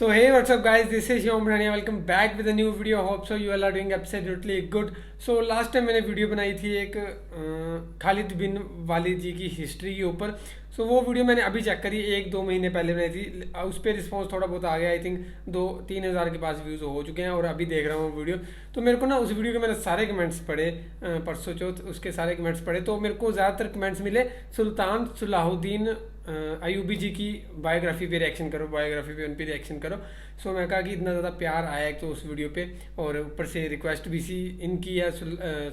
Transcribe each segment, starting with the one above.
So hey, what's up guys, this is Yom Rania. Welcome back with a new video. Hope so you all are doing absolutely good. So last time मैंने video बनाई थी एक खालिद बिन वालिद जी की history के ऊपर. सो वो video मैंने अभी चेक करी, 1-2 महीने पहले बनाई थी. उस पर रिस्पॉन्स थोड़ा बहुत आ गया. आई थिंक 2-3 हज़ार के पास व्यूज़ हो चुके हैं और अभी देख रहा हूँ वीडियो. तो मेरे को ना उस वीडियो के मैंने सारे कमेंट्स पढ़े, परसों चौथ उसके सारे कमेंट्स पढ़े. तो मेरे को ज़्यादातर कमेंट्स मिले सुल्तान सलाहुद्दीन अयूबी जी की बायोग्राफी पे रिएक्शन करो, बायोग्राफी पे उन पे रिएक्शन करो. सो मैं कहा कि इतना ज़्यादा प्यार आया एक तो उस वीडियो पे, और ऊपर से रिक्वेस्ट भी सी इनकी है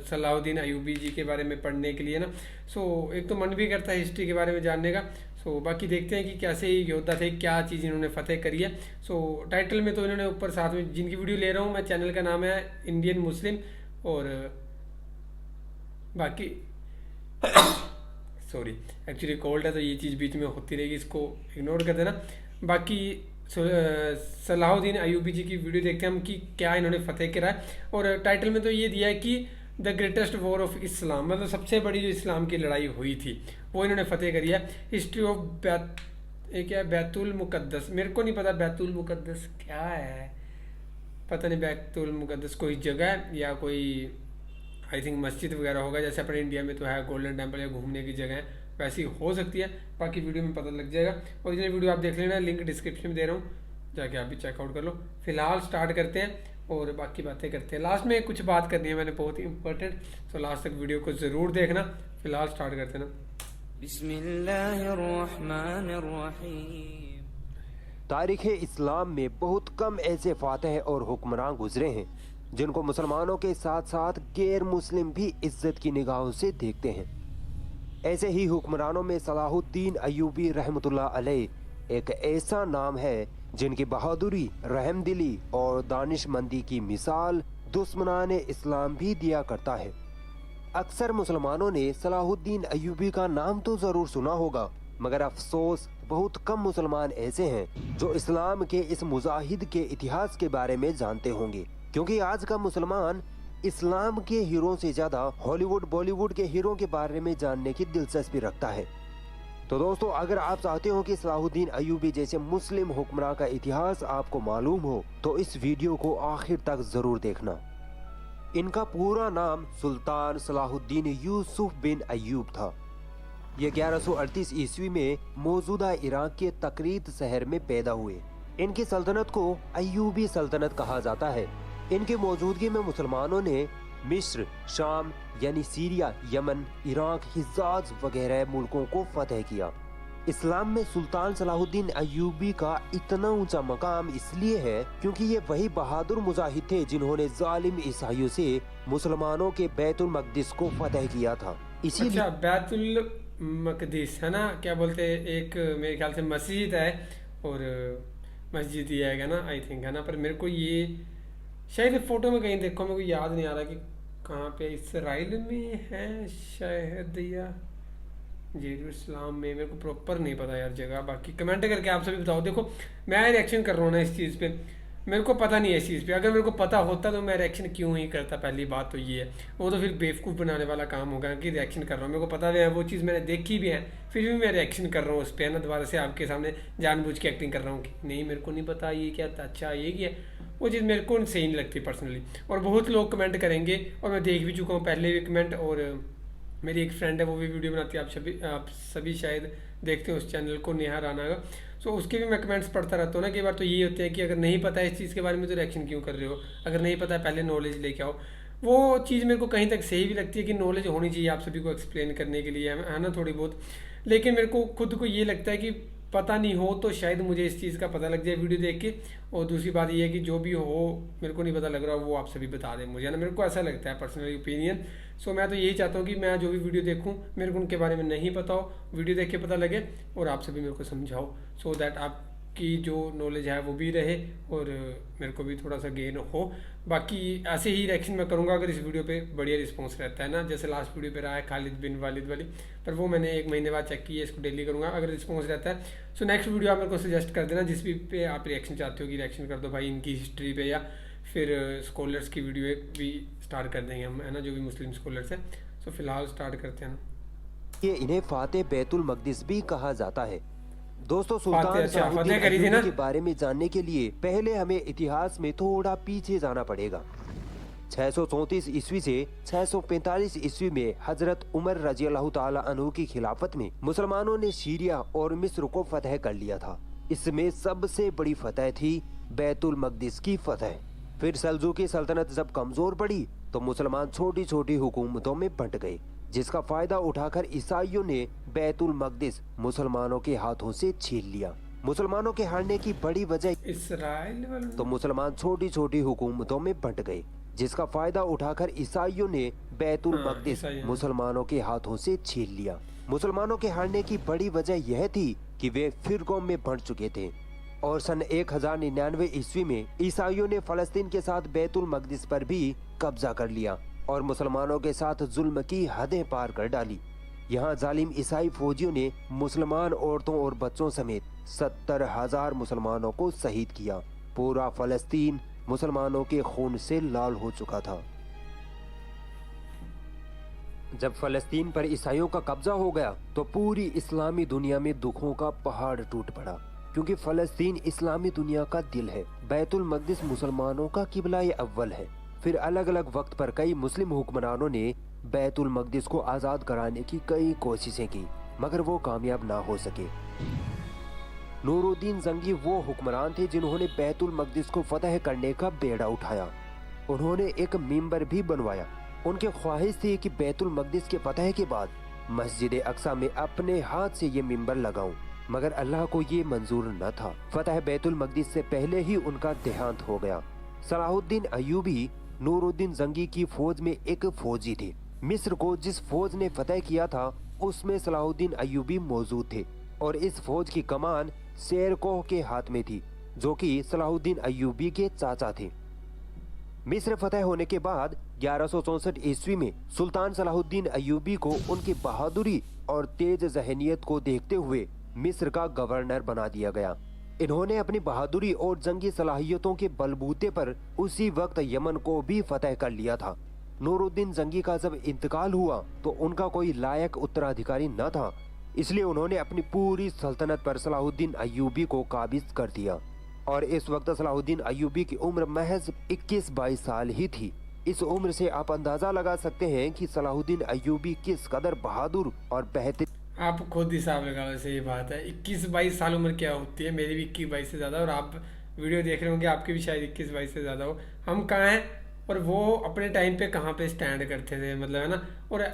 सलाहुद्दीन अयूबी जी के बारे में पढ़ने के लिए ना. सो एक तो मन भी करता है हिस्ट्री के बारे में जानने का. सो बाकी देखते हैं कि कैसे योद्धा थे, क्या चीज़ इन्होंने फतेह करी है. सो टाइटल में तो इन्होंने ऊपर साथ में जिनकी वीडियो ले रहा हूँ मैं, चैनल का नाम है इंडियन मुस्लिम, और बाकी सॉरी एक्चुअली कोल्ड है तो ये चीज़ बीच में होती रहेगी, इसको इग्नोर कर देना. बाकी सलाहुद्दीन अयूबी जी की वीडियो देखते हैं हम कि क्या इन्होंने फतेह करा है. और टाइटल में तो ये दिया है कि the greatest war of Islam, मतलब सबसे बड़ी जो इस्लाम की लड़ाई हुई थी वो इन्होंने फतेह करी है. हिस्ट्री ऑफ एक है बैतुल मुकद्दस, मेरे को नहीं पता बैतुल मुकद्दस क्या है, पता नहीं. बैतुल मुकद्दस कोई जगह है या कोई आई थिंक मस्जिद वगैरह होगा, जैसे अपने इंडिया में तो है गोल्डन टेम्पल या घूमने की जगह है, वैसी हो सकती है. बाकी वीडियो में पता लग जाएगा. और ये वीडियो आप देख लेना, लिंक डिस्क्रिप्शन में दे रहा हूँ, जाके आप भी चेकआउट कर लो. फिलहाल स्टार्ट करते हैं और बाकी बातें करते हैं. लास्ट में कुछ बात करनी है मैंने, बहुत ही इंपॉर्टेंट. तो लास्ट तक वीडियो को ज़रूर देखना. फिलहाल स्टार्ट करते हैं ना. बिस्मिल्लाहिर्रहमानिर्रहीम। तारीख़ इस्लाम में बहुत कम ऐसे फातह और हुक्मरान गुजरे हैं जिनको मुसलमानों के साथ साथ गैर मुस्लिम भी इज्जत की निगाहों से देखते हैं. ऐसे ही हुक्मरानों में सलाहुद्दीन अयूबी रहमतुल्लाह अलैह एक ऐसा नाम है जिनकी बहादुरी, रहमदिली और दानिशमंदी की मिसाल दुश्मनान इस्लाम भी दिया करता है. अक्सर मुसलमानों ने सलाहुद्दीन अयूबी का नाम तो ज़रूर सुना होगा, मगर अफसोस बहुत कम मुसलमान ऐसे हैं जो इस्लाम के इस मुजाहिद के इतिहास के बारे में जानते होंगे, क्योंकि आज का मुसलमान इस्लाम के हीरो से ज़्यादा हॉलीवुड बॉलीवुड के हीरो के बारे में जानने की दिलचस्पी रखता है. तो दोस्तों, अगर आप चाहते हो कि सलाहुद्दीन अयूबी जैसे मुस्लिम हुक्मरान का इतिहास आपको मालूम हो तो इस वीडियो को आखिर तक ज़रूर देखना. इनका पूरा नाम सुल्तान सलाहुद्दीन यूसुफ बिन अयूब था. ये 1138 ईस्वी में मौजूदा इराक के तकरीत शहर में पैदा हुए. इनकी सल्तनत को अयूबी सल्तनत कहा जाता है. इनकी मौजूदगी में मुसलमानों ने मिस्र, शाम यानी सीरिया, यमन, इराक, हिजाज वगैरह मुल्कों को फतह किया. इस्लाम में सुल्तान सलाहुद्दीन अयूबी का इतना ऊंचा मकाम इसलिए है क्योंकि ये वही बहादुर मुजाहिद थे जिन्होंने जालिम ईसाइयों से मुसलमानों के बैतुल मकदिस को फतह किया था. इसीलिए अच्छा, बैतुल मकदिस है ना, क्या बोलते हैं, एक मेरे ख्याल से मस्जिद है और मस्जिद ही है ना, आई थिंक है ना. पर मेरे को ये शायद फोटो में कहीं देखो, मेरे को याद नहीं आ रहा कि कहाँ पे, इसराइल में है शायद या जेरूसलाम में, मेरे को प्रॉपर नहीं पता यार जगह. बाकी कमेंट करके आप सभी बताओ. देखो मैं रिएक्शन कर रहा हूँ ना इस चीज़ पे, मेरे को पता नहीं है इस चीज़ पे. अगर मेरे को पता होता तो मैं रिएक्शन क्यों ही करता, पहली बात तो ये है. वो तो फिर बेवकूफ़ बनाने वाला काम होगा कि रिएक्शन कर रहा हूँ. मेरे को पता भी है, वो चीज़ मैंने देखी भी है, फिर भी मैं रिएक्शन कर रहा हूँ उस पर ना, दोबारा से आपके सामने जानबूझ के एक्टिंग कर रहा हूँ कि नहीं मेरे को नहीं पता ये क्या था, अच्छा ये क्या. वो चीज़ मेरे को सही नहीं लगती पर्सनली. और बहुत लोग कमेंट करेंगे और मैं देख भी चुका हूँ पहले भी कमेंट. और मेरी एक फ्रेंड है वो भी वीडियो बनाती है, आप सभी शायद देखते हैं उस चैनल को, नेहा राणा का. सो उसके भी मैं कमेंट्स पढ़ता रहता हूँ ना. कई बार तो ये होते हैं कि अगर नहीं पता है इस चीज़ के बारे में तो रिएक्शन क्यों कर रहे हो, अगर नहीं पता है पहले नॉलेज लेके आओ. वो चीज़ मेरे को कहीं तक सही भी लगती है कि नॉलेज होनी चाहिए आप सभी को एक्सप्लेन करने के लिए, है ना, थोड़ी बहुत. लेकिन मेरे को खुद को ये लगता है कि पता नहीं हो तो शायद मुझे इस चीज़ का पता लग जाए वीडियो देख के. और दूसरी बात ये है कि जो भी हो मेरे को नहीं पता लग रहा वो आप सभी बता दें मुझे, है ना. मेरे को ऐसा लगता है पर्सनली ओपिनियन. सो मैं तो यही चाहता हूँ कि मैं जो भी वीडियो देखूँ मेरे को उनके बारे में नहीं पता हो, वीडियो देख के पता लगे और आप सभी मेरे को समझाओ, सो दैट आपकी जो नॉलेज है वो भी रहे और मेरे को भी थोड़ा सा गेन हो. बाकी ऐसे ही रिएक्शन मैं करूँगा अगर इस वीडियो पे बढ़िया रिस्पॉन्स रहता है ना, जैसे लास्ट वीडियो पे रहा है खालिद बिन वालिद वाली, पर वो मैंने 1 महीने बाद चेक किया, इसको डेली करूँगा अगर रिस्पॉन्स रहता है. सो नेक्स्ट वीडियो आप मेरे को सजेस्ट कर देना जिस भी पे आप रिएक्शन चाहते हो कि रिएक्शन कर दो भाई इनकी हिस्ट्री पे, या फिर स्कॉलर्स की वीडियो भी स्टार्ट कर देंगे हम, है ना, जो भी मुस्लिम स्कॉलर्स हैं. सो फिलहाल स्टार्ट करते हैं ना. ये इन्हें फातेह बैतुल मकदिस भी कहा जाता है. दोस्तों सुल्तान फतेह सलाहुद्दीन फतेह करी थी अय्यूबी ना। के बारे में जानने के लिए पहले हमें इतिहास में थोड़ा पीछे जाना पड़ेगा। 634 ईस्वी से 645 ईस्वी में हजरत उमर रजी अल्लाह ताला अन्हु की खिलाफत में मुसलमानों ने सीरिया और मिस्र को फतह कर लिया था। इसमें सबसे बड़ी फतह थी बैतुल मकदिस की फतह। फिर सल्जूकी सल्तनत जब कमजोर पड़ी तो मुसलमान छोटी छोटी हुकूमतों में बंट गए, जिसका फायदा उठाकर ईसाइयों ने बैतुल मकदिस मुसलमानों के हाथों से छीन लिया। मुसलमानों के हारने की बड़ी वजह इसराइल वालों तो मुसलमान छोटी छोटी हुकूमतों में बंट गए, जिसका फायदा उठाकर ईसाइयों ने बैतुल हाँ, मकदिस ईसाइयों ने। मुसलमानों के हाथों से छीन लिया। मुसलमानों के हारने की बड़ी वजह यह थी कि वे फिरकों में बंट चुके थे और सन 1099 ईस्वी में ईसाइयों ने फलस्तीन के साथ बैतुल मकदिस पर भी कब्जा कर लिया और मुसलमानों के साथ जुल्म की हदें पार कर डाली। यहाँ जालिम ईसाई फौजियों ने मुसलमान औरतों और बच्चों समेत 70,000 मुसलमानों को शहीद किया। पूरा फलस्तीन मुसलमानों के खून से लाल हो चुका था। जब फलस्तीन पर ईसाइयों का कब्जा हो गया तो पूरी इस्लामी दुनिया में दुखों का पहाड़ टूट पड़ा, क्योंकि फलस्तीन इस्लामी दुनिया का दिल है। बैतुल मकदिस मुसलमानों का किबला अव्वल है। फिर अलग अलग वक्त पर कई मुस्लिम हुक्मरानों ने बैतुल मकदिस को आजाद कराने की कई कोशिशें की, मगर वो कामयाब ना हो सके। नूरुद्दीन जंगी वो हुक्मरान थे जिन्होंने बैतुल मकदिस को फतह करने का बेड़ा उठाया। उन्होंने एक मिंबर भी बनवाया। उनकी ख्वाहिश थी कि बैतुल मकदिस के फतह के बाद मस्जिद अक्सा में अपने हाथ से ये मिंबर लगाऊं, मगर अल्लाह को ये मंजूर न था। फतह बैतुल मकदिस से पहले ही उनका देहांत हो गया। सलाहुद्दीन अय्यूबी नूरुद्दीन जंगी की फौज में एक फौजी थे। मिस्र को जिस फौज ने फतह किया था उसमें सलाहुद्दीन अय्यूबी मौजूद थे और इस फौज की कमान शेरकोह के हाथ में थी, जो कि सलाहुद्दीन अय्यूबी के चाचा थे। मिस्र फतह होने के बाद 1164 ईस्वी में सुल्तान सलाहुद्दीन अय्यूबी को उनकी बहादुरी और तेज जहनियत को देखते हुए मिस्र का गवर्नर बना दिया गया। इन्होंने अपनी बहादुरी और जंगी सलाहियतों के बलबूते पर उसी वक्त यमन को भी फतह कर लिया था। नूरुद्दीन जंगी का जब इंतकाल हुआ तो उनका कोई लायक उत्तराधिकारी न था, इसलिए उन्होंने अपनी पूरी सल्तनत पर सलाहुद्दीन अय्यूबी को काबिज कर दिया और इस वक्त सलाहुद्दीन अय्यूबी की उम्र महज 21-22 साल ही थी। इस उम्र से आप अंदाजा लगा सकते हैं कि सलाहुद्दीन अय्यूबी किस कदर बहादुर और बेहतर। आप खुद हिसाब लगा लो, सही बात है। 21-22 साल उम्र क्या होती है? मेरी भी 21-22 से ज़्यादा, और आप वीडियो देख रहे होंगे आपकी भी शायद 21-22 से ज़्यादा हो। हम कहाँ हैं और वो अपने टाइम पे कहाँ पे स्टैंड करते थे, मतलब है ना। और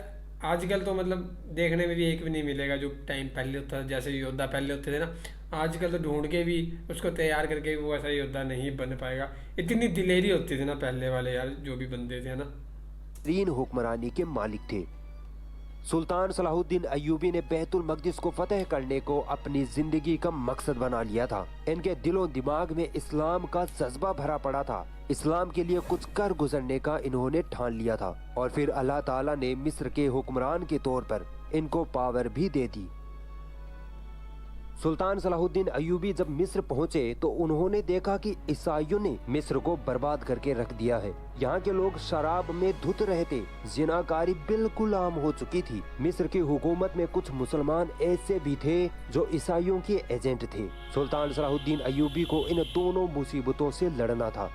आजकल तो मतलब देखने में भी एक भी नहीं मिलेगा जो टाइम पहले होता था, जैसे योद्धा पहले होते थे ना। आजकल तो ढूंढ के भी उसको तैयार करके वो ऐसा योद्धा नहीं बन पाएगा। इतनी दिलेरी होती थी ना पहले वाले यार, जो भी बंदे थे ना। तीन हुक्मरानी के मालिक थे। सुल्तान सलाहुद्दीन अय्यूबी ने बैतुल मकदिस को फतह करने को अपनी जिंदगी का मकसद बना लिया था। इनके दिलो दिमाग में इस्लाम का जज्बा भरा पड़ा था। इस्लाम के लिए कुछ कर गुजरने का इन्होंने ठान लिया था और फिर अल्लाह ताला ने मिस्र के हुक्मरान के तौर पर इनको पावर भी दे दी। सुल्तान सलाहुद्दीन अय्यूबी जब मिस्र पहुंचे तो उन्होंने देखा कि ईसाइयों ने मिस्र को बर्बाद करके रख दिया है। यहाँ के लोग शराब में धुत रहे थे, जिनाकारी बिल्कुल आम हो चुकी थी। मिस्र की हुकूमत में कुछ मुसलमान ऐसे भी थे जो ईसाइयों के एजेंट थे। सुल्तान सलाहुद्दीन अय्यूबी को इन दोनों मुसीबतों से लड़ना था।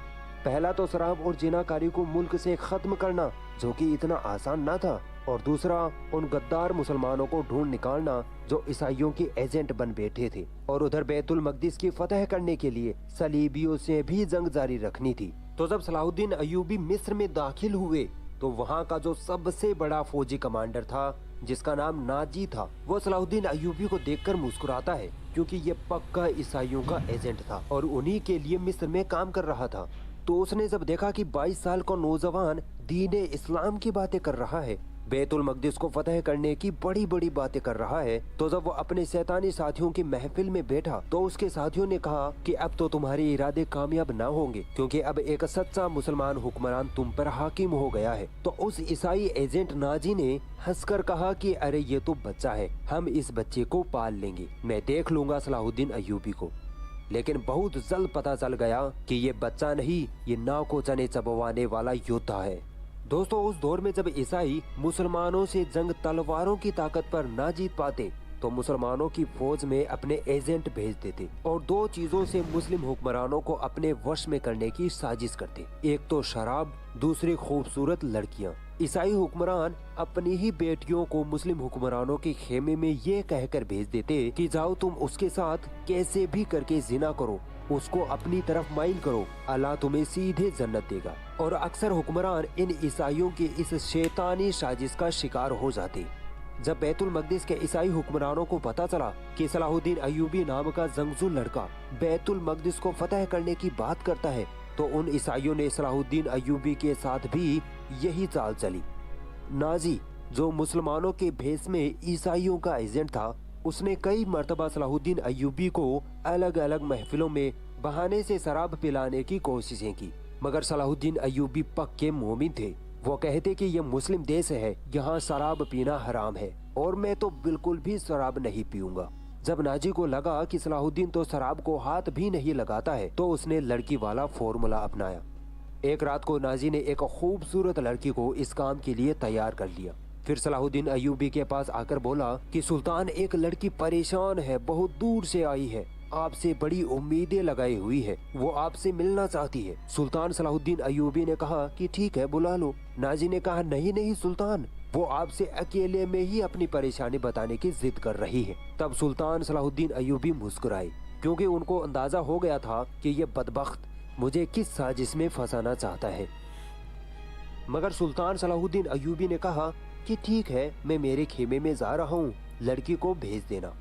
पहला तो शराब और जिनाकारी को मुल्क से खत्म करना, जो कि इतना आसान ना था, और दूसरा उन गद्दार मुसलमानों को ढूंढ निकालना जो ईसाइयों के एजेंट बन बैठे थे। और उधर बैतुल मकदिस की फतह करने के लिए सलीबियों से भी जंग जारी रखनी थी। तो जब सलाहुद्दीन अय्यूबी मिस्र में दाखिल हुए तो वहाँ का जो सबसे बड़ा फौजी कमांडर था, जिसका नाम नाजी था, वो सलाहुद्दीन अय्यूबी को देखकर मुस्कुराता है, क्योंकि ये पक्का ईसाइयों का एजेंट था और उन्हीं के लिए मिस्र में काम कर रहा था। तो उसने जब देखा कि 22 साल का नौजवान दीन इस्लाम की बातें कर रहा है, बैतुल मकदिस को फतह करने की बड़ी बड़ी बातें कर रहा है, तो जब वो अपने शैतानी साथियों की महफिल में बैठा तो उसके साथियों ने कहा कि अब तो तुम्हारे इरादे कामयाब ना होंगे, क्योंकि अब एक सच्चा मुसलमान हुक्मरान तुम पर हाकिम हो गया है। तो उस ईसाई एजेंट नाजी ने हंसकर कहा कि अरे ये तो बच्चा है, हम इस बच्चे को पाल लेंगे, मैं देख लूंगा सलाहुद्दीन अय्यूबी को। लेकिन बहुत जल्द पता चल गया कि ये बच्चा नहीं, ये नाव को चने चबवाने वाला योद्धा है। दोस्तों, उस दौर में जब ईसाई मुसलमानों से जंग तलवारों की ताकत पर ना जीत पाते तो मुसलमानों की फौज में अपने एजेंट भेज देते और दो चीजों से मुस्लिम हुक्मरानों को अपने वश में करने की साजिश करते, एक तो शराब, दूसरी खूबसूरत लड़कियां। ईसाई हुक्मरान अपनी ही बेटियों को मुस्लिम हुक्मरानों के खेमे में ये कहकर भेज देते कि जाओ तुम उसके साथ कैसे भी करके जिना करो, उसको अपनी तरफ माइल करो, अल्लाह तुम्हें सीधे जन्नत देगा। और अक्सर हुक्मरान इन ईसाइयों की इस शैतानी साजिश का शिकार हो जाते। जब बैतुल मकदिस के ईसाई हुक्मरानों को पता चला कि सलाहुद्दीन अय्यूबी नाम का जंगजू लड़का बैतुल मकदिस को फतह करने की बात करता है, तो उन ईसाइयों ने सलाहुद्दीन अय्यूबी के साथ भी यही चाल चली। नाजी, जो मुसलमानों के भेष में ईसाइयों का एजेंट था, उसने कई मर्तबा सलाहुद्दीन अय्यूबी को अलग अलग महफिलों में बहाने से शराब पिलाने की कोशिशें की, मगर सलाहुद्दीन अय्यूबी पक्के मोमिन थे। वो कहते कि यह मुस्लिम देश है, यहाँ शराब पीना हराम है और मैं तो बिल्कुल भी शराब नहीं पीऊंगा। जब नाजी को लगा कि सलाहुद्दीन तो शराब को हाथ भी नहीं लगाता है, तो उसने लड़की वाला फॉर्मूला अपनाया। एक रात को नाजी ने एक खूबसूरत लड़की को इस काम के लिए तैयार कर लिया। फिर सलाहुद्दीन अय्यूबी के पास आकर बोला कि सुल्तान, एक लड़की परेशान है, बहुत दूर से आई है, आपसे बड़ी उम्मीदें लगाई हुई है, वो आपसे मिलना चाहती है। सुल्तान सलाहुद्दीन अय्यूबी ने कहा कि ठीक है, बुला लो। नाजी ने कहा नहीं नहीं सुल्तान, वो आपसे अकेले में ही अपनी परेशानी बताने की जिद कर रही है। तब सुल्तान सलाहुद्दीन अय्यूबी मुस्कुराए, क्योंकि उनको अंदाजा हो गया था कि ये बदबख्त मुझे किस साजिश में फंसाना चाहता है। मगर सुल्तान सलाहुद्दीन अय्यूबी ने कहा कि ठीक है, मैं मेरे खेमे में जा रहा हूँ, लड़की को भेज देना।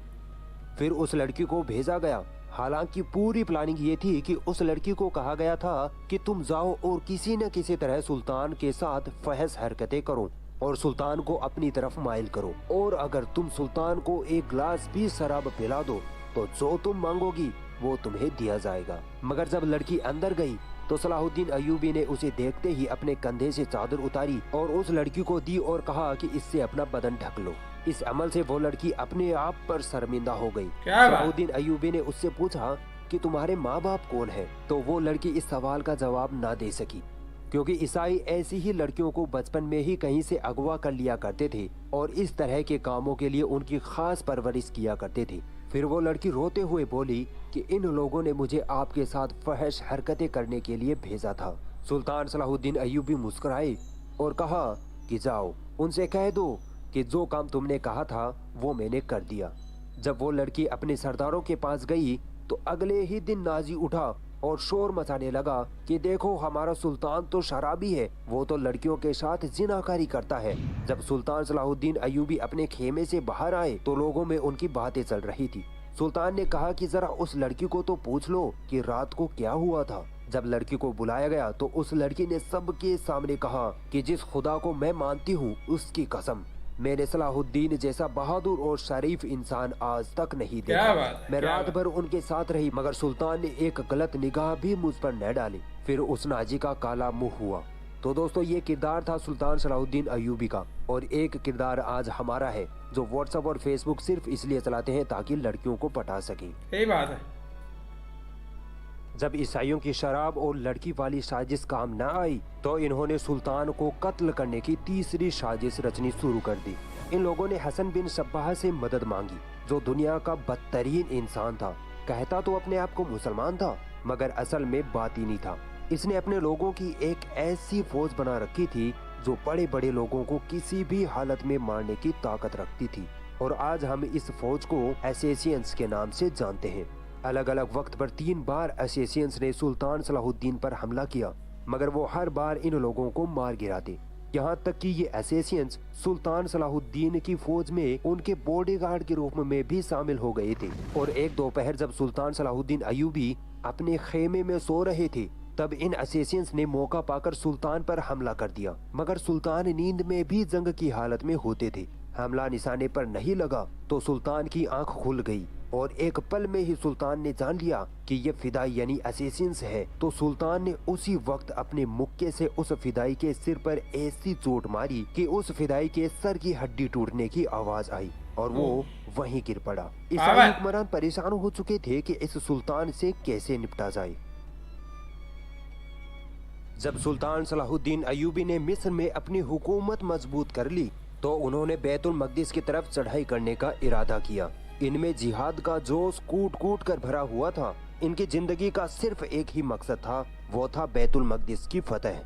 फिर उस लड़की को भेजा गया। हालांकि पूरी प्लानिंग ये थी कि उस लड़की को कहा गया था कि तुम जाओ और किसी न किसी तरह सुल्तान के साथ फहश हरकतें करो और सुल्तान को अपनी तरफ माइल करो, और अगर तुम सुल्तान को एक गिलास भी शराब पिला दो तो जो तुम मांगोगी वो तुम्हें दिया जाएगा। मगर जब लड़की अंदर गई तो सलाहुद्दीन अय्यूबी ने उसे देखते ही अपने कंधे से चादर उतारी और उस लड़की को दी और कहा कि इससे अपना बदन ढक लो। इस अमल से वो लड़की अपने आप पर शर्मिंदा हो गई। सलाहुद्दीन अय्यूबी ने उससे पूछा कि तुम्हारे माँ बाप कौन है, तो वो लड़की इस सवाल का जवाब ना दे सकी, क्योंकि ईसाई ऐसी ही लड़कियों को बचपन में ही कहीं से अगवा कर लिया करते थे और इस तरह के कामों के लिए उनकी खास परवरिश किया करते थे। फिर वो लड़की रोते हुए बोली कि इन लोगों ने मुझे आपके साथ फहश हरकतें करने के लिए भेजा था। सुल्तान सलाहुद्दीन अय्यूबी मुस्कुराए और कहा कि जाओ, उनसे कह दो कि जो काम तुमने कहा था वो मैंने कर दिया। जब वो लड़की अपने सरदारों के पास गई तो अगले ही दिन नाजी उठा और शोर मचाने लगा कि देखो, हमारा सुल्तान तो शराबी है, वो तो लड़कियों के साथ जिनाकारी करता है। जब सुल्तान सलाहुद्दीन अय्यूबी अपने खेमे से बाहर आए तो लोगों में उनकी बातें चल रही थी। सुल्तान ने कहा कि जरा उस लड़की को तो पूछ लो कि रात को क्या हुआ था। जब लड़की को बुलाया गया तो उस लड़की ने सबके सामने कहा कि जिस खुदा को मैं मानती हूँ उसकी कसम, मैंने सलाहुद्दीन जैसा बहादुर और शरीफ इंसान आज तक नहीं देखा। मैं रात भर उनके साथ रही, मगर सुल्तान ने एक गलत निगाह भी मुझ पर न डाली। फिर उस नाजी का काला मुंह हुआ। तो दोस्तों, ये किरदार था सुल्तान सलाहुद्दीन अय्यूबी का, और एक किरदार आज हमारा है जो व्हाट्सएप और फेसबुक सिर्फ इसलिए चलाते हैं ताकि लड़कियों को पटा सके। यही बात है। जब ईसाइयों की शराब और लड़की वाली साजिश काम न आई तो इन्होंने सुल्तान को कत्ल करने की तीसरी साजिश रचनी शुरू कर दी। इन लोगों ने हसन बिन सब्बाह से मदद मांगी, जो दुनिया का बदतरीन इंसान था। कहता तो अपने आप को मुसलमान था, मगर असल में बातिनी था। इसने अपने लोगों की एक ऐसी फौज बना रखी थी जो बड़े बड़े लोगों को किसी भी हालत में मारने की ताकत रखती थी, और आज हम इस फौज को एसेसियंस के नाम से जानते हैं। अलग अलग वक्त पर 3 बार एसेसियंस ने सुल्तान सलाहुद्दीन पर हमला किया, मगर वो हर बार इन लोगों को मार गिराते। यहाँ तक कि ये एसेसियंस सुल्तान सलाहुद्दीन की फौज में उनके बॉडीगार्ड के रूप में भी शामिल हो गए थे। और एक दोपहर जब सुल्तान सलाहुद्दीन अय्यूबी अपने खेमे में सो रहे थे, तब इन एसेसियंस ने मौका पाकर सुल्तान पर हमला कर दिया, मगर सुल्तान नींद में भी जंग की हालत में होते थे। हमला निशाने पर नहीं लगा तो सुल्तान की आंख खुल गई और एक पल में ही सुल्तान ने जान लिया कि ये फिदाई यानी एसेसियंस है। तो सुल्तान ने उसी वक्त अपने मुक्के से उस फिदाई के सिर पर ऐसी चोट मारी कि उस फिदाई के सर की हड्डी टूटने की आवाज आई और वो वहीं गिर पड़ा। ईसाई हुक्मरान परेशान हो चुके थे कि इस सुल्तान से कैसे निपटा जाए। जब सुल्तान सलाहुद्दीन अय्यूबी ने मिस्र में अपनी हुकूमत मजबूत कर ली तो उन्होंने बैतुल मकदिस की तरफ चढ़ाई करने का इरादा किया। इनमें जिहाद का जोश कूट कूट कर भरा हुआ था। इनकी जिंदगी का सिर्फ एक ही मकसद था, वो था बैतुल मकदिस की फतह।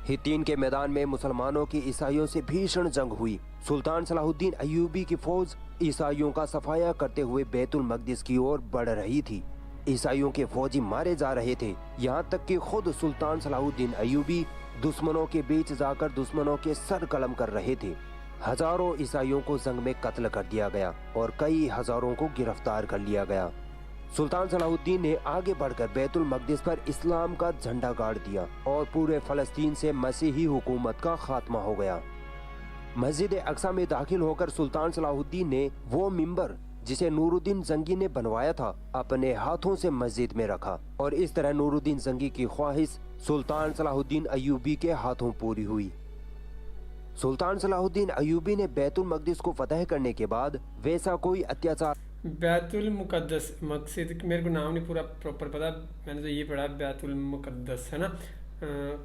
हित्तीन के मैदान में मुसलमानों की ईसाइयों से भीषण जंग हुई। सुल्तान सलाहुद्दीन अय्यूबी की फौज ईसाइयों का सफाया करते हुए बैतुल मकदिस की ओर बढ़ रही थी। ईसाइयों के फौजी मारे जा रहे थे, यहाँ तक कि खुद सुल्तान सलाहुद्दीन अय्यूबी दुश्मनों के बीच जाकर दुश्मनों के सर कलम कर रहे थे। हजारों ईसाइयों को जंग में कत्ल कर दिया गया और कई हजारों को गिरफ्तार कर लिया गया। सुल्तान सलाहुद्दीन ने आगे बढ़कर बैतुल मकदिस पर इस्लाम का झंडा गाड़ दिया और पूरे फलस्तीन से मसीही हुकूमत का खात्मा हो गया। मस्जिद अक्सा में दाखिल होकर सुल्तान सलाहुद्दीन ने वो मिंबर जिसे नूरुद्दीन जंगी ने बनवाया था अपने हाथों से मस्जिद में रखा और इस तरह नूरुद्दीन जंगी की ख्वाहिश सुल्तान सलाहुद्दीन अय्यूबी के हाथों पूरी हुई। सुल्तान सलाहुद्दीन अय्यूबी ने बैतुल मकदिस को फतह करने के बाद वैसा कोई अत्याचार बैतुल मुकद्दस मस्जिद, मेरे को नाम नहीं पूरा प्रॉपर पता, मैंने तो ये पढ़ा बैतुल मुकद्दस है ना।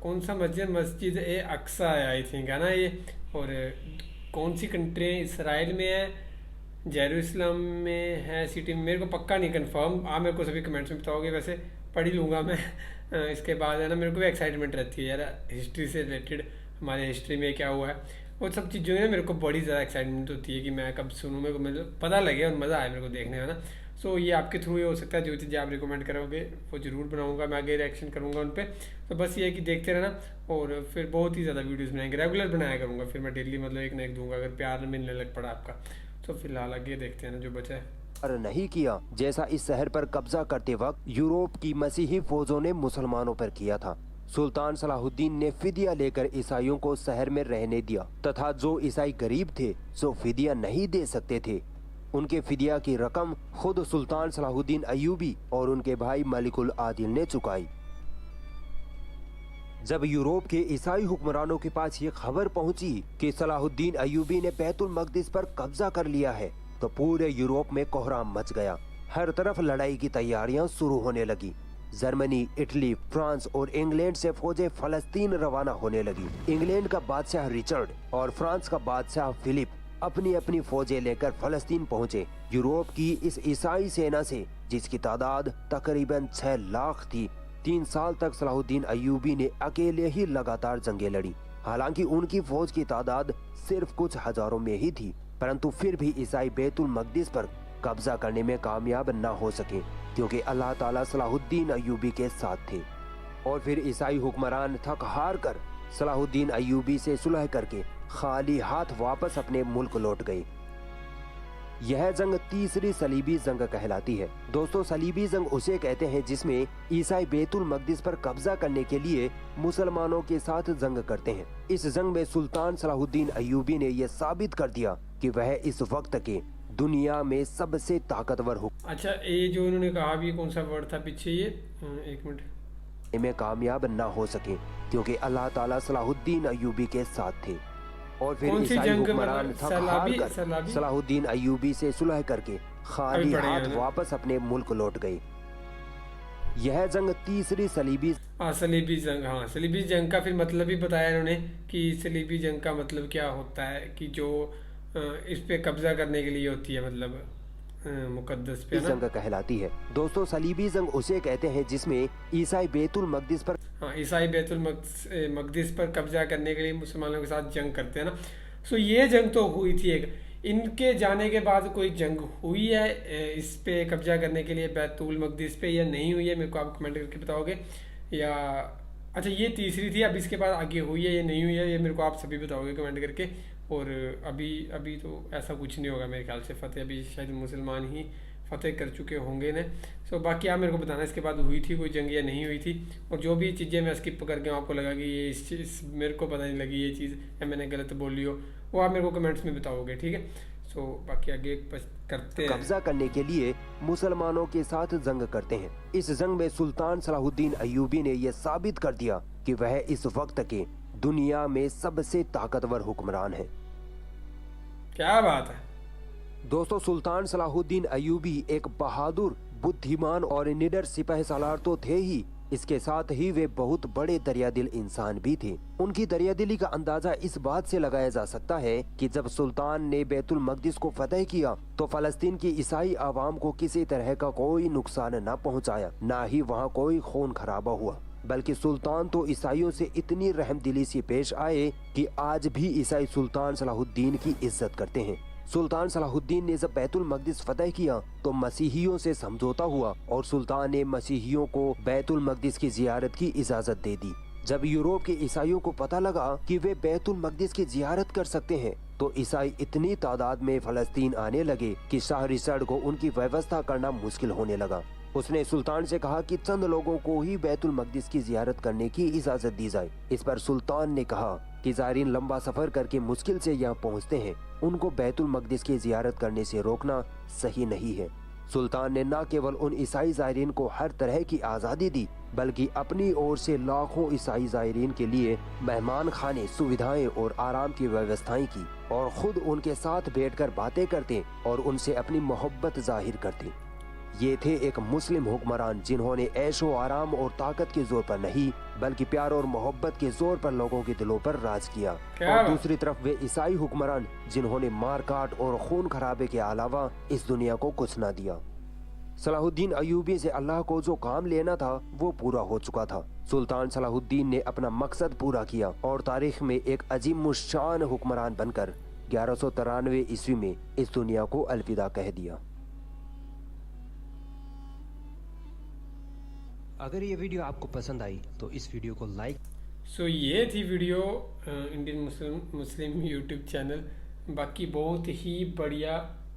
कौन सा मस्जिद ए अक्सा है आई थिंक, है ना ये। और कौन सी कंट्री है, इसराइल में है, जेरूसलम में है सिटी में, मेरे को पक्का नहीं कंफर्म। आप मेरे को सभी कमेंट्स में बताओगे, वैसे पढ़ ही लूँगा मैं। इसके बाद है ना मेरे को भी एक्साइटमेंट रहती है यार हिस्ट्री से रिलेटेड, हमारे हिस्ट्री में क्या हुआ है वो सब चीज़ों में मेरे को बड़ी ज़्यादा एक्साइटमेंट होती है कि मैं कब सुनूँ, मेरे को मतलब पता लगे और मज़ा आए मेरे को देखने में ना। सो ये आपके थ्रू ही हो सकता है, जो चीज़ें आप रिकमेंड करोगे वो ज़रूर बनाऊंगा, मैं आगे रिएक्शन करूँगा उन पर। तो बस ये है कि देखते रहना और फिर बहुत ही ज़्यादा वीडियोज़ बनाएंगे, रेगुलर बनाया करूँगा, फिर मैं डेली मतलब एक ना एक दूंगा अगर प्यार मिलने लग पड़ा आपका। तो फिलहाल आगे देखते हैं ना जो बचा है। नहीं किया जैसा इस शहर पर कब्जा करते वक्त यूरोप की मसीही फौजों ने मुसलमानों पर किया था। सुल्तान सलाहुद्दीन ने फिदिया लेकर ईसाइयों को शहर में रहने दिया तथा जो ईसाई गरीब थे जो फिदिया नहीं दे सकते थे उनके फिदिया की रकम खुद सुल्तान सलाहुद्दीन अय्यूबी और उनके भाई मलिकुल आदिल ने चुकाई। जब यूरोप के ईसाई हुक्मरानों के पास ये खबर पहुंची कि सलाहुद्दीन अय्यूबी ने बैतुल मकदिस पर कब्जा कर लिया है तो पूरे यूरोप में कोहराम मच गया। हर तरफ लड़ाई की तैयारियां शुरू होने लगी। जर्मनी, इटली, फ्रांस और इंग्लैंड से फौजें फलस्तीन रवाना होने लगी। इंग्लैंड का बादशाह रिचर्ड और फ्रांस का बादशाह फिलिप अपनी अपनी फौजें लेकर फलस्तीन पहुंचे। यूरोप की इस ईसाई सेना से जिसकी तादाद तकरीबन 6 लाख थी, 3 साल तक सलाहुद्दीन अय्यूबी ने अकेले ही लगातार जंगें लड़ी। हालांकि उनकी फौज की तादाद सिर्फ कुछ हजारों में ही थी, परंतु फिर भी ईसाई बैतुल मकदिस पर कब्जा करने में कामयाब न हो सके क्योंकि अल्लाह ताला सलाहुद्दीन अय्यूबी के साथ थे। और फिर ईसाई हुक्मरान थक हार कर सलाहुद्दीन अय्यूबी से सुलह करके खाली हाथ वापस अपने मुल्क लौट गए। यह जंग तीसरी सलीबी जंग कहलाती है। दोस्तों, सलीबी जंग उसे कहते हैं जिसमें ईसाई बैतुल मकदिस पर कब्जा करने के लिए मुसलमानों के साथ जंग करते हैं। इस जंग में सुल्तान सलाहुद्दीन अय्यूबी ने यह साबित कर दिया कि वह इस वक्त के दुनिया में सबसे ताकतवर अच्छा, ये जो उन्होंने कहा भी कौन सा वर्ड था पीछे ये, एक मिनट, में कामयाब न हो सके क्योंकि अल्लाह ताला सलाहुद्दीन अय्यूबी के साथ थे। और फिर ईसाई हुक्मरान थक हार कर सलाहुद्दीन अय्यूबी से सुलह करके खाली हाथ वापस अपने मुल्क लौट गए। यह जंग तीसरी सलीबी सलीबी जंग, हाँ सलीबी जंग का फिर मतलब भी बताया इन्होंने कि सलीबी जंग का मतलब क्या होता है कि जो इस पे कब्जा करने के लिए होती है, मतलब मुकद्दस पे जंग कहलाती है। दोस्तों, सलीबी जंग उसे कहते हैं जिसमें ईसाई बैतुल मकदिस पर ईसाई बैतुल मकदिस पर कब्जा करने के लिए मुसलमानों के साथ जंग करते हैं ना। सो ये जंग तो हुई थी एक, इनके जाने के बाद कोई जंग हुई है इस पे कब्जा करने के लिए बैतुल मकदिस पे या नहीं हुई है, मेरे को आप कमेंट करके बताओगे। या अच्छा, ये तीसरी थी, अब इसके बाद आगे हुई है या नहीं हुई है, ये मेरे को आप सभी बताओगे कमेंट करके। और अभी तो ऐसा कुछ नहीं होगा मेरे ख्याल से, फतेह अभी शायद मुसलमान ही फतेह कर चुके होंगे ना। सो बाकी आप मेरे को बताना इसके बाद हुई थी कोई जंग या नहीं हुई थी। और जो भी चीज़ें मैं स्किप कर गया, आपको लगा कि ये इस चीज़ मेरे को पता नहीं लगी ये चीज़ या मैंने गलत बोली हो, वो आप मेरे को कमेंट्स में बताओगे, ठीक है। सो बाकी आगे करते हैं। कब्जा करने के लिए मुसलमानों के साथ जंग करते हैं। इस जंग में सुल्तान सलाहुद्दीन अय्यूबी ने यह साबित कर दिया कि वह इस वक्त के दुनिया में सबसे ताकतवर हुक्मरान है। क्या बात है दोस्तों, सुल्तान सलाहुद्दीन अय्यूबी एक बहादुर, बुद्धिमान और निडर सिपह सालार तो थे ही, इसके साथ ही वे बहुत बड़े दरियादिल इंसान भी थे। उनकी दरियादिली का अंदाजा इस बात से लगाया जा सकता है कि जब सुल्तान ने बैतुल मकदिस को फतह किया तो फलस्तीन की ईसाई आवाम को किसी तरह का कोई नुकसान न पहुंचाया, न ही वहां कोई खून खराबा हुआ, बल्कि सुल्तान तो ईसाइयों से इतनी रहमदिली से पेश आए कि आज भी ईसाई सुल्तान सलाहुद्दीन की इज्जत करते हैं। सुल्तान सलाहुद्दीन ने जब बैतुल मकदिस फतह किया तो मसीहियों से समझौता हुआ और सुल्तान ने मसीहियों को बैतुल मकदिस की जियारत की इजाजत दे दी। जब यूरोप के ईसाइयों को पता लगा कि वे बैतुल मकदिस की जियारत कर सकते हैं तो ईसाई इतनी तादाद में फलस्तीन आने लगे कि शाह रिचर्ड को उनकी व्यवस्था करना मुश्किल होने लगा। उसने सुल्तान से कहा कि चंद लोगों को ही बैतुल मकदिस की जियारत करने की इजाजत दी जाए। इस पर सुल्तान ने कहा कि ज़ायरीन लंबा सफर करके मुश्किल से यहाँ पहुँचते हैं, उनको बैतुल मकदिस की जियारत करने से रोकना सही नहीं है। सुल्तान ने न केवल उन ईसाई ज़ायरीन को हर तरह की आज़ादी दी बल्कि अपनी ओर से लाखों ईसाई ज़ायरीन के लिए मेहमान खाने, सुविधाएं और आराम की व्यवस्थाएं की और खुद उनके साथ बैठकर बातें करते और उनसे अपनी मोहब्बत जाहिर करते। ये थे एक मुस्लिम हुक्मरान जिन्होंने ऐशो आराम और ताकत के जोर पर नहीं बल्कि प्यार और मोहब्बत के जोर पर लोगों के दिलों पर राज किया। और दूसरी तरफ वे ईसाई हुक्मरान जिन्होंने मार काट और खून खराबे के अलावा इस दुनिया को कुछ न दिया। सलाहुद्दीन अयूबी से अल्लाह को जो काम लेना था वो पूरा हो चुका था। सुल्तान सलाहुद्दीन ने अपना मकसद पूरा किया और तारीख में एक अजीमुश्शान हुक्मरान बनकर 1193 ईस्वी में इस दुनिया को अलविदा कह दिया। अगर ये वीडियो आपको पसंद आई तो इस वीडियो को लाइक। ये थी video Indian Muslim YouTube channel. बाकी बहुत ही बढ़िया,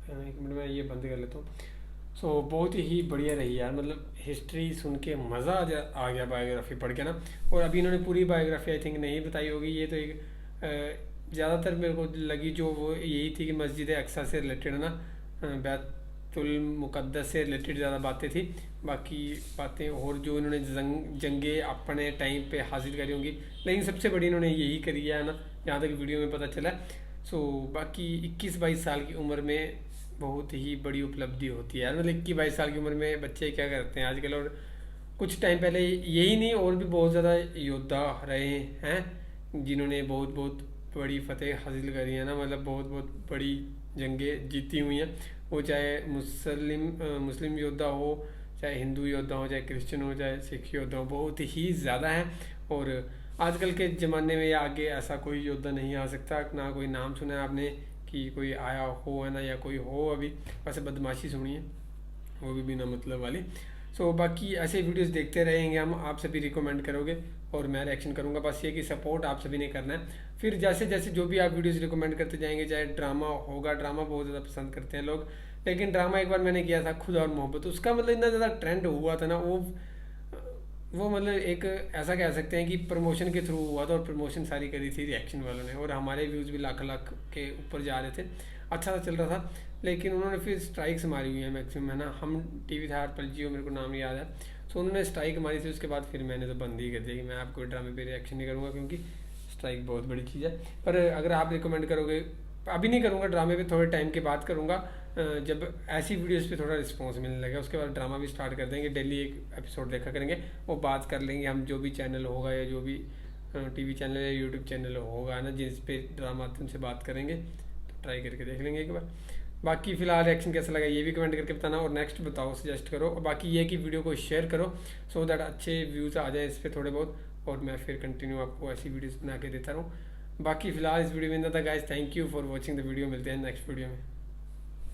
एक मिनट में ये बंद कर लेता हूँ। बहुत ही बढ़िया रही यार, मतलब हिस्ट्री सुन के मज़ा आ गया बायोग्राफी पढ़ के ना। और अभी इन्होंने पूरी बायोग्राफी आई थिंक नहीं बताई होगी। ये तो एक ज़्यादातर मेरे को लगी जो वो यही थी कि मस्जिद अक्सा से रिलेटेड ना, बैतुल मुक़द्दस से रिलेटेड ज़्यादा बातें थी। बाकी बातें और जो इन्होंने जंगे अपने टाइम पे हासिल करी होंगी, लेकिन सबसे बड़ी इन्होंने यही करी है ना, यहाँ तक वीडियो में पता चला। बाकी 21-22 साल की उम्र में बहुत ही बड़ी उपलब्धि होती है यार। मतलब 21-22 साल की उम्र में बच्चे क्या करते हैं आजकल। और कुछ टाइम पहले यही नहीं और भी बहुत ज़्यादा योद्धा रहे हैं जिन्होंने बहुत बहुत बड़ी फतेह हासिल करी है ना, मतलब बहुत बहुत बड़ी जंगें जीती हुई हैं। वो चाहे मुस्लिम योद्धा हो, चाहे हिंदू योद्धा हो, चाहे क्रिश्चियन हो, चाहे सिख योद्धा हो, बहुत ही ज़्यादा हैं। और आजकल के ज़माने में या आगे ऐसा कोई योद्धा नहीं आ सकता, ना कोई नाम सुना है आपने कि कोई आया हो है ना, या कोई हो अभी। वैसे बदमाशी सुनी है वो भी बिना मतलब वाली। बाकी ऐसे वीडियोस देखते रहेंगे हम, आप सभी रिकमेंड करोगे और मैं रिएक्शन करूँगा। बस ये कि सपोर्ट आप सभी ने करना है। फिर जैसे जैसे जो भी आप वीडियोस रिकमेंड करते जाएंगे, चाहे ड्रामा होगा, ड्रामा बहुत ज़्यादा पसंद करते हैं लोग, लेकिन ड्रामा एक बार मैंने किया था खुद और मोहब्बत, उसका मतलब इतना ज़्यादा ट्रेंड हुआ था ना, वो मतलब एक ऐसा कह सकते हैं कि प्रमोशन के थ्रू हुआ था। और प्रमोशन सारी करी थी रिएक्शन वालों ने, और हमारे व्यूज़ भी लाख के ऊपर जा रहे थे, अच्छा सा चल रहा था। लेकिन उन्होंने फिर स्ट्राइक्स मारी हुई है मैक्सिमम, है ना। हम टीवी था हर जियो, मेरे को नाम याद है। उन्होंने स्ट्राइक मारी थी, उसके बाद फिर मैंने तो बंद ही कर दिया कि मैं आपको ड्रामे पे रिएक्शन नहीं करूँगा, क्योंकि स्ट्राइक बहुत बड़ी चीज़ है। पर अगर आप रिकमेंड करोगे, अभी नहीं करूँगा ड्रामे पे, थोड़े टाइम के बाद करूँगा, जब ऐसी वीडियोस पे थोड़ा रिस्पांस मिलने लगेगा। उसके बाद ड्रामा भी स्टार्ट कर देंगे, डेली एक एपिसोड देखा करेंगे, वो बात कर लेंगे हम। जो भी चैनल होगा या जो भी टीवी चैनल या यूट्यूब चैनल होगा ना जिस पे ड्रामा आते उनसे बात करेंगे, तो ट्राई करके देख लेंगे एक बार। बाकी फिलहाल रिएक्शन कैसा लगा ये भी कमेंट करके बताना, और नेक्स्ट बताओ, सजेस्ट करो। और बाकी ये कि वीडियो को शेयर करो सो दैट अच्छे व्यूज़ आ जाए इस पर थोड़े बहुत, और मैं फिर कंटिन्यू आपको ऐसी वीडियोस बना के देता रहूँ। बाकी फिलहाल इस वीडियो में इतना था guys. Thank you for watching the video. मिलते हैं नेक्स्ट वीडियो में।